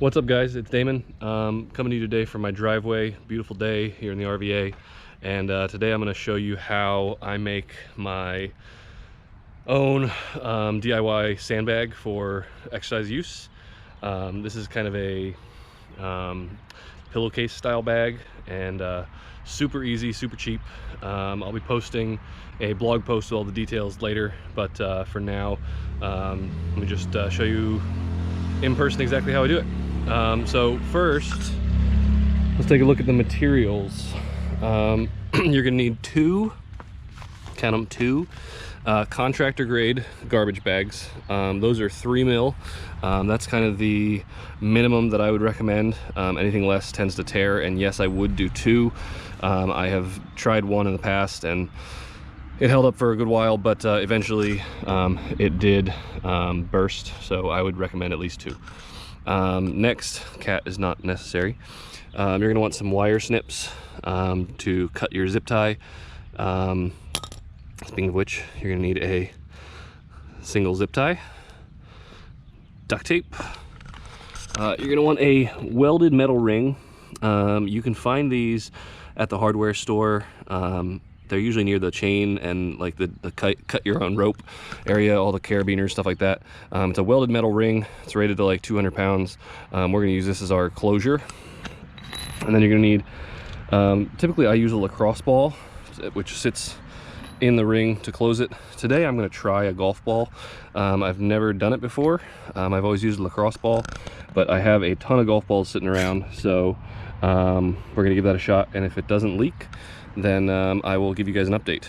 What's up, guys? It's Damon, coming to you today from my driveway. Beautiful day here in the RVA, and today I'm going to show you how I make my own DIY sandbag for exercise use. This is kind of a pillowcase style bag, and super easy, super cheap. I'll be posting a blog post with all the details later, but for now, let me just show you in person exactly how I do it. So first, let's take a look at the materials. You're gonna need two, count them, two contractor grade garbage bags. Those are 3 mil. That's kind of the minimum that I would recommend. Anything less tends to tear, and yes, I would do two. I have tried one in the past and it held up for a good while, but eventually it did burst, so I would recommend at least two. Next, cat is not necessary. You're going to want some wire snips to cut your zip tie. Speaking of which, you're going to need a single zip tie, duct tape. You're going to want a welded metal ring. You can find these at the hardware store. They're usually near the chain and like the cut your own rope area, all the carabiners, stuff like that. It's a welded metal ring. It's rated to like 200 pounds. We're gonna use this as our closure. And then you're gonna need, typically I use a lacrosse ball, which sits in the ring to close it. Today I'm gonna try a golf ball. I've never done it before. I've always used a lacrosse ball, but I have a ton of golf balls sitting around. So we're gonna give that a shot. And if it doesn't leak, then I will give you guys an update.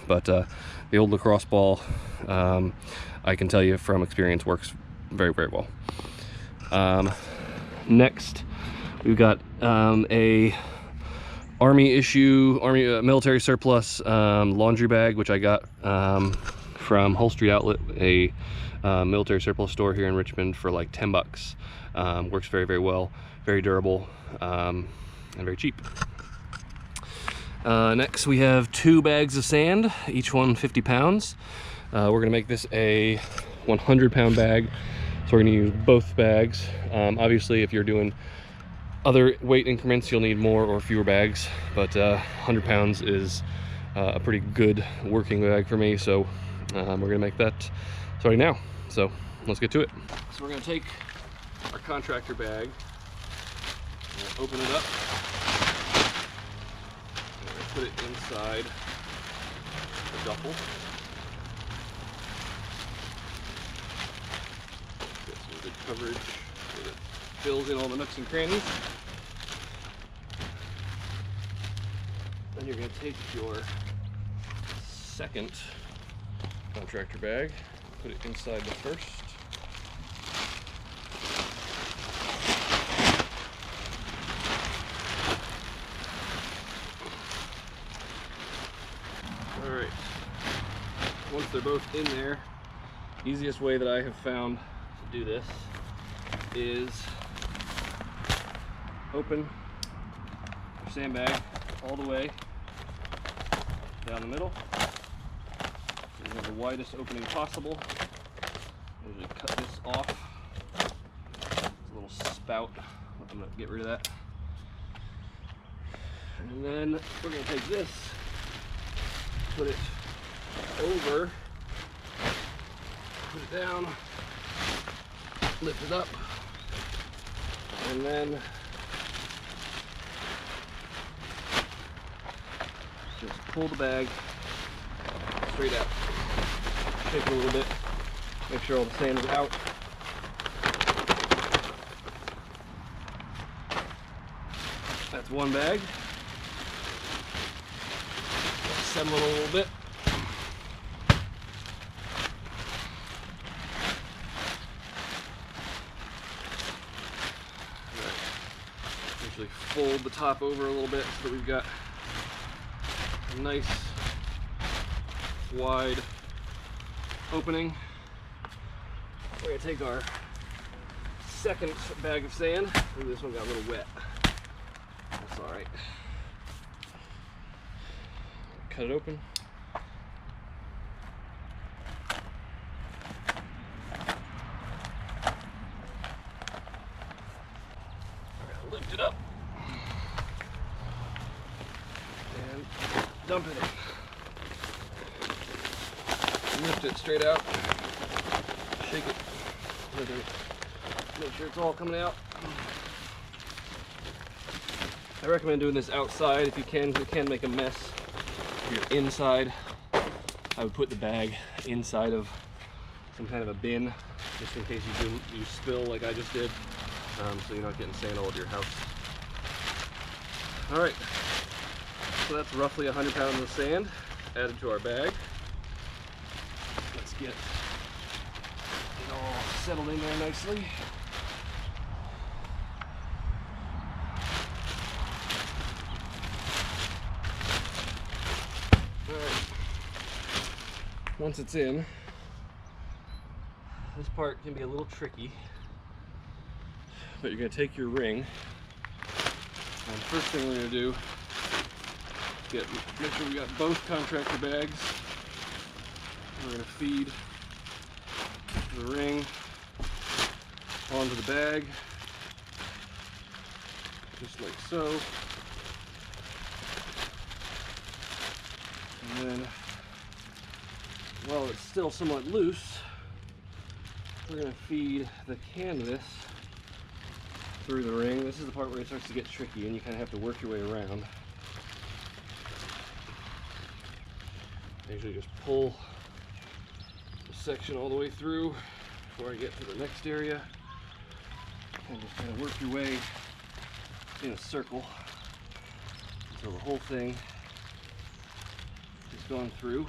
But the old lacrosse ball, I can tell you from experience, works very, very well. Next, we've got a military surplus laundry bag, which I got from Hull Street Outlet, a military surplus store here in Richmond, for like 10 bucks. Works very, very well, very durable, and very cheap. Next, we have 2 bags of sand, each one 50 pounds. We're gonna make this a 100-pound bag, so we're gonna use both bags. Obviously, if you're doing other weight increments, you'll need more or fewer bags, but 100 pounds is a pretty good working bag for me, so we're gonna make that starting now. So let's get to it. So we're gonna take our contractor bag, open it up, put it inside the duffel. Get some good coverage so it fills in all the nooks and crannies. Then you're going to take your second contractor bag, put it inside the first. Alright, once they're both in there, easiest way that I have found to do this is open your sandbag all the way down the middle. So you have the widest opening possible. Usually cut this off. It's a little spout. I'm going to get rid of that. And then we're going to take this, put it over, put it down, lift it up, and then just pull the bag straight out. Shake it a little bit, make sure all the sand is out. That's one bag. Assemble it a little bit. Usually fold the top over a little bit so that we've got a nice wide opening. We're going to take our second bag of sand. Ooh, this one got a little wet. That's alright. Cut it open. lift it up and dump it in. Lift it straight out, shake it, make sure it's all coming out. I recommend doing this outside if you can. You can make a mess. If you're inside, I would put the bag inside of some kind of a bin, just in case you spill like I just did, so you're not getting sand all over your house. All right, so that's roughly 100 pounds of sand added to our bag. Let's get it all settled in there nicely. Once it's in, this part can be a little tricky, but you're going to take your ring, and first thing we're going to do is make sure we got both contractor bags. We're going to feed the ring onto the bag, just like so, and then while it's still somewhat loose, we're going to feed the canvas through the ring. This is the part where it starts to get tricky and you kind of have to work your way around. I usually just pull the section all the way through before I get to the next area, and just kind of work your way in a circle until the whole thing is gone through.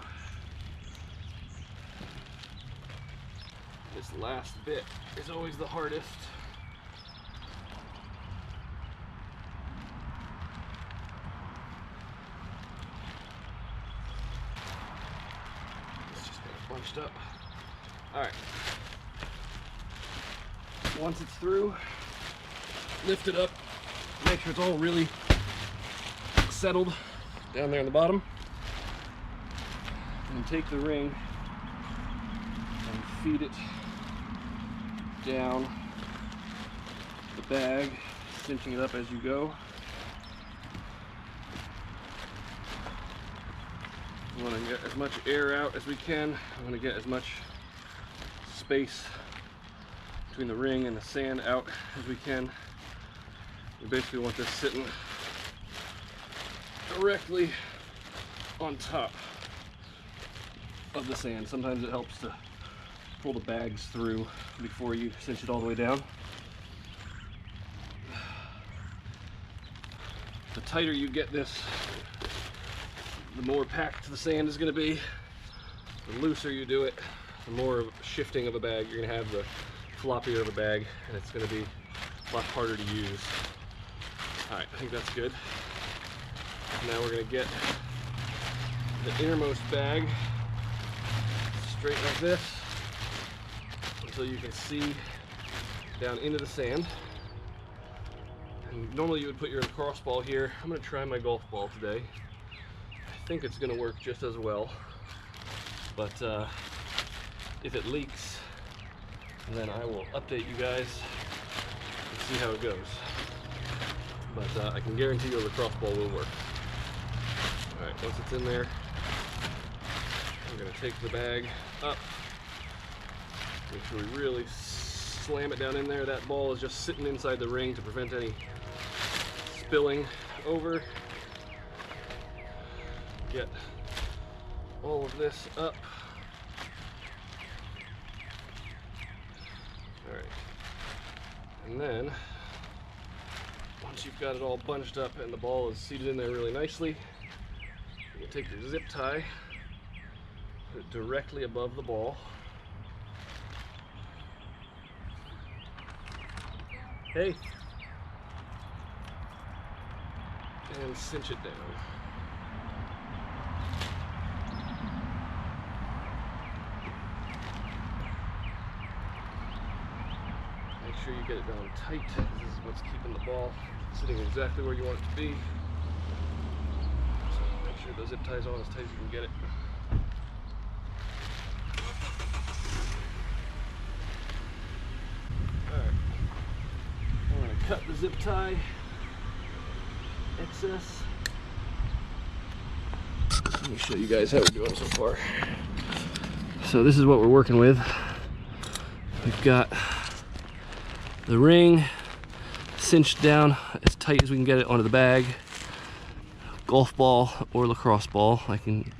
This last bit is always the hardest. It's just kind of bunched up. All right. Once it's through, lift it up. Make sure it's all really settled down there on the bottom. And take the ring and feed it down the bag, cinching it up as you go. We want to get as much air out as we can. I want to get as much space between the ring and the sand out as we can. We basically want this sitting directly on top of the sand. Sometimes it helps to pull the bags through before you cinch it all the way down. The tighter you get this, the more packed the sand is going to be. The looser you do it, the more shifting of a bag you're going to have, the floppier of a bag, and it's going to be a lot harder to use. Alright, I think that's good. Now we're going to get the innermost bag straight like this, until you can see down into the sand. And normally you would put your lacrosse ball here. I'm going to try my golf ball today. I think it's going to work just as well, but if it leaks, then I will update you guys and see how it goes. But I can guarantee your lacrosse ball will work. Alright, once it's in there, I'm going to take the bag up. Make sure we really slam it down in there. That ball is just sitting inside the ring to prevent any spilling over. Get all of this up. Alright. And then, once you've got it all bunched up and the ball is seated in there really nicely, you can take your zip tie, put it directly above the ball. Hey! And cinch it down. Make sure you get it down tight. This is what's keeping the ball sitting exactly where you want it to be. So make sure the zip tie's on as tight as you can get it. cut the zip tie excess. Let me show you guys how we're doing so far. So this is what we're working with. We've got the ring cinched down as tight as we can get it onto the bag. Golf ball or lacrosse ball. I can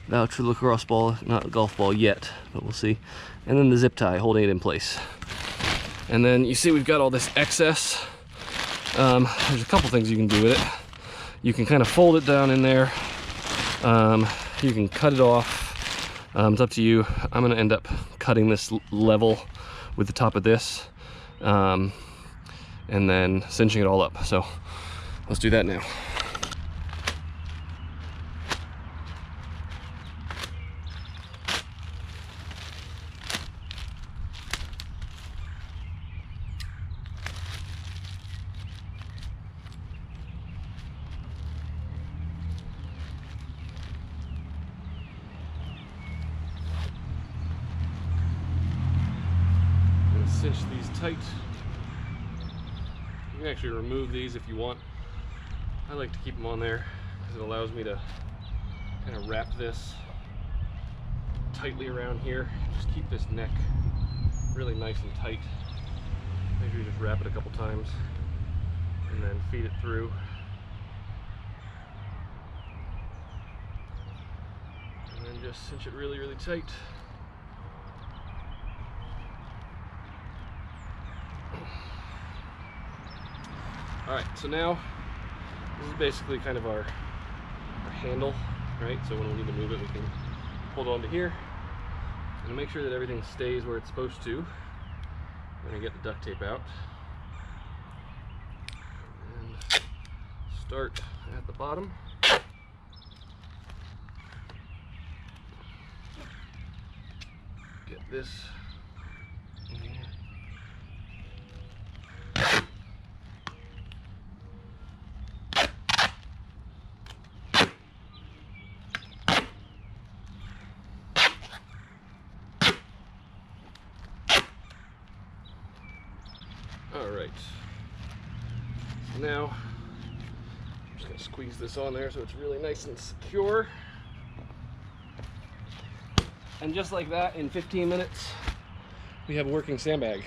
vouch for the lacrosse ball, not a golf ball yet, but we'll see. And then the zip tie holding it in place. And then you see we've got all this excess. There's a couple things you can do with it. You can kind of fold it down in there. You can cut it off. It's up to you. I'm gonna end up cutting this level with the top of this, and then cinching it all up. So let's do that now. Cinch these tight. You can actually remove these if you want. I like to keep them on there because it allows me to kind of wrap this tightly around here. Just keep this neck really nice and tight. Make sure you just wrap it a couple times and then feed it through. And then just cinch it really, really tight. Alright, so now this is basically kind of our handle, right? So when we need to move it, we can hold on to here. And to make sure that everything stays where it's supposed to, I'm going to get the duct tape out. And start at the bottom. Get this in here. Alright, so now I'm just going to squeeze this on there so it's really nice and secure. And just like that, in 15 minutes, we have a working sandbag.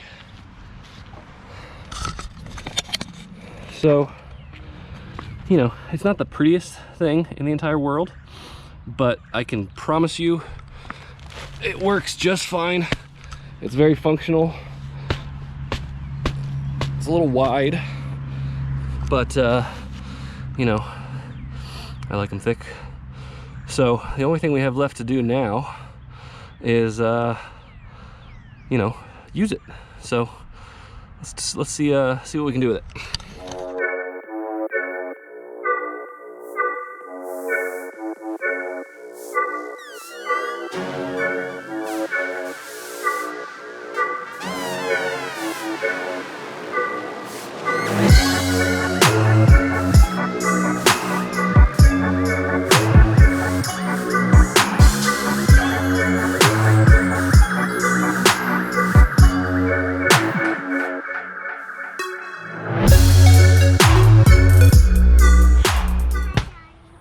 So, you know, it's not the prettiest thing in the entire world, but I can promise you it works just fine. It's very functional. It's a little wide, but you know, I like them thick. So the only thing we have left to do now is you know, use it. So let's see what we can do with it.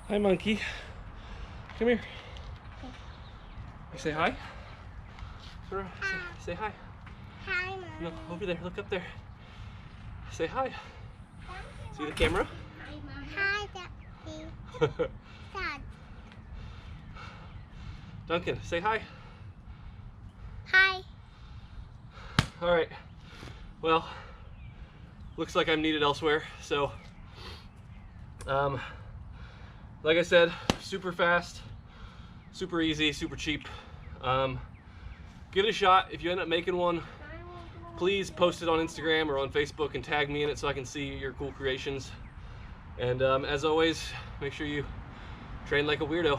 Hi, monkey. Come here. You say hi? Hi. Say hi. Hi, Mom. Look over there. Look up there. Say hi. See the camera? Hi, Mom. Hi, Daddy. Dad. Duncan, say hi. Hi. All right. Well, looks like I'm needed elsewhere. So, like I said, super fast, super easy, super cheap. Give it a shot. If you end up making one, please post it on Instagram or on Facebook and tag me in it so I can see your cool creations. And as always, make sure you train like a weirdo.